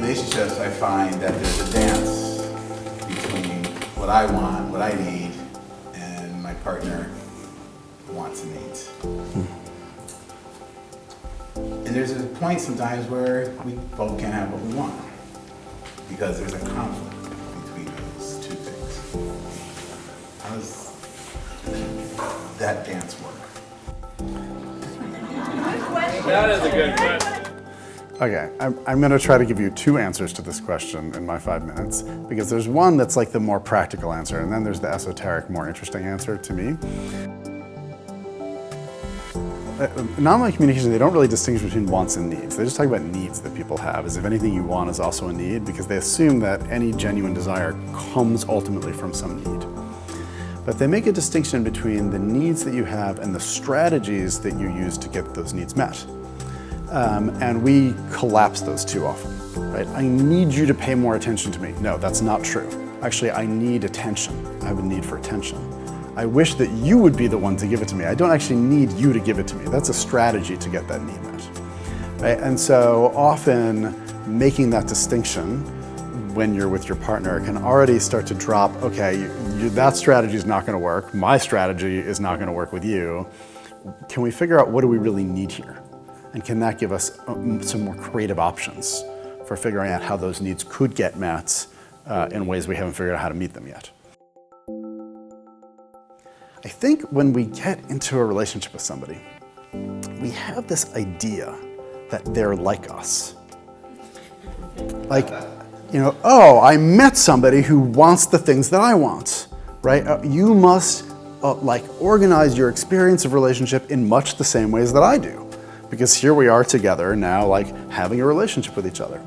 relationships, I find that there's a dance between what I want, what I need, and my partner wants and needs. And there's a point sometimes where we both can't have what we want because there's a conflict between those two things. How does that dance work? That is a good question. Okay, I'm going to try to give you two answers to this question in my 5 minutes, because there's one that's like the more practical answer, and then there's the esoteric, more interesting answer to me. Nonlinear communication, they don't really distinguish between wants and needs. They just talk about needs that people have, as if anything you want is also a need, because they assume that any genuine desire comes ultimately from some need. But they make a distinction between the needs that you have and the strategies that you use to get those needs met. And we collapse those too often, right? I need you to pay more attention to me. No, that's not true. Actually, I need attention. I have a need for attention. I wish that you would be the one to give it to me. I don't actually need you to give it to me. That's a strategy to get that need met, right? And so often making that distinction when you're with your partner can already start to drop, okay, that strategy is not gonna work. My strategy is not gonna work with you. Can we figure out what do we really need here? And can that give us some more creative options for figuring out how those needs could get met in ways we haven't figured out how to meet them yet? I think when we get into a relationship with somebody, we have this idea that they're like us. Like, oh, I met somebody who wants the things that I want, right? You must organize your experience of relationship in much the same ways that I do. Because here we are together now, like having a relationship with each other.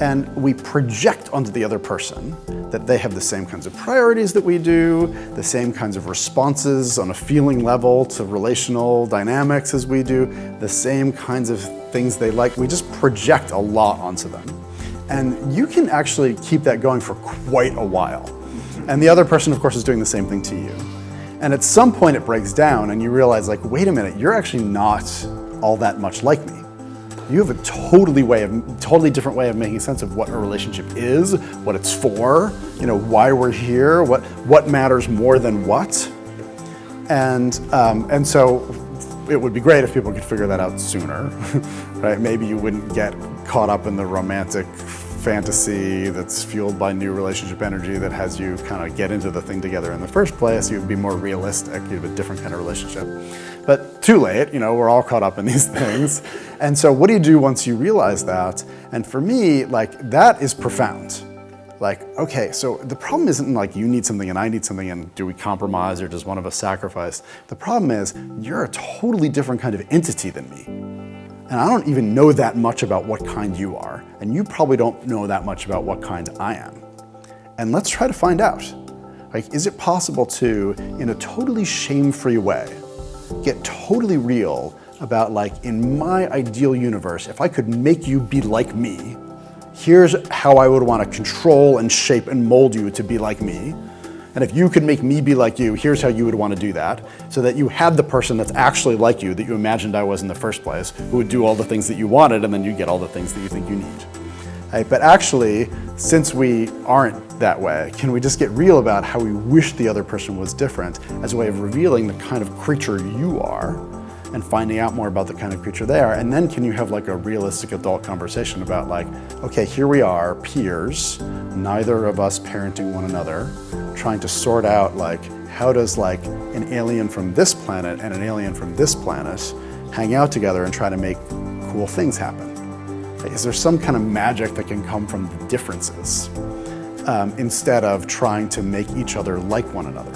And we project onto the other person that they have the same kinds of priorities that we do, the same kinds of responses on a feeling level to relational dynamics as we do, the same kinds of things they like. We just project a lot onto them. And you can actually keep that going for quite a while. And the other person, of course, is doing the same thing to you. And at some point it breaks down and you realize, like, wait a minute, you're actually not all that much like me. You have a totally different way of making sense of what a relationship is, what it's for, why we're here, what matters more than what. And so it would be great if people could figure that out sooner, right? Maybe you wouldn't get caught up in the romantic fantasy that's fueled by new relationship energy that has you kind of get into the thing together in the first place. You'd be more realistic, you'd have a different kind of relationship. But too late, we're all caught up in these things. And so what do you do once you realize that? And for me, that is profound. Okay, so the problem isn't like you need something and I need something and do we compromise or does one of us sacrifice? The problem is you're a totally different kind of entity than me. And I don't even know that much about what kind you are. And you probably don't know that much about what kind I am. And let's try to find out. Is it possible to, in a totally shame-free way, get totally real about in my ideal universe, if I could make you be like me, here's how I would want to control and shape and mold you to be like me. And if you could make me be like you, here's how you would want to do that, so that you have the person that's actually like you, that you imagined I was in the first place, who would do all the things that you wanted, and then you get all the things that you think you need. Right? But actually, since we aren't that way, can we just get real about how we wish the other person was different as a way of revealing the kind of creature you are and finding out more about the kind of creature they are? And then can you have a realistic adult conversation about okay, here we are, peers, neither of us parenting one another, trying to sort out how does an alien from this planet and an alien from this planet hang out together and try to make cool things happen? Is there some kind of magic that can come from the differences instead of trying to make each other like one another?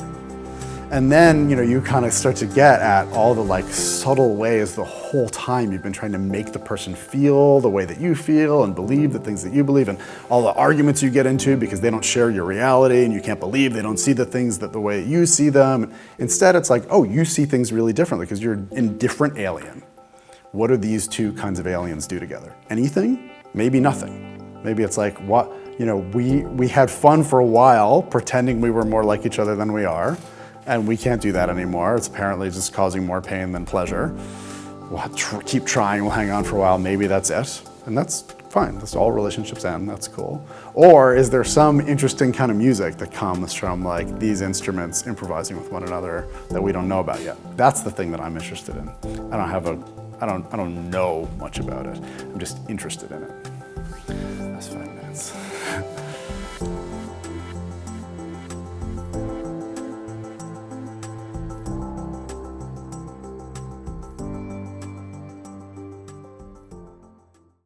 And then, you kind of start to get at all the subtle ways the whole time you've been trying to make the person feel the way that you feel and believe the things that you believe, and all the arguments you get into because they don't share your reality and you can't believe they don't see the things the way you see them. Instead, it's oh, you see things really differently because you're a different alien. What do these two kinds of aliens do together? Anything? Maybe nothing. Maybe it's what, we had fun for a while pretending we were more like each other than we are. And we can't do that anymore. It's apparently just causing more pain than pleasure. We'll keep trying, we'll hang on for a while, maybe that's it. And that's fine, that's all relationships end, that's cool. Or is there some interesting kind of music that comes from like these instruments improvising with one another that we don't know about yet? That's the thing that I'm interested in. I don't know much about it. I'm just interested in it. That's fine.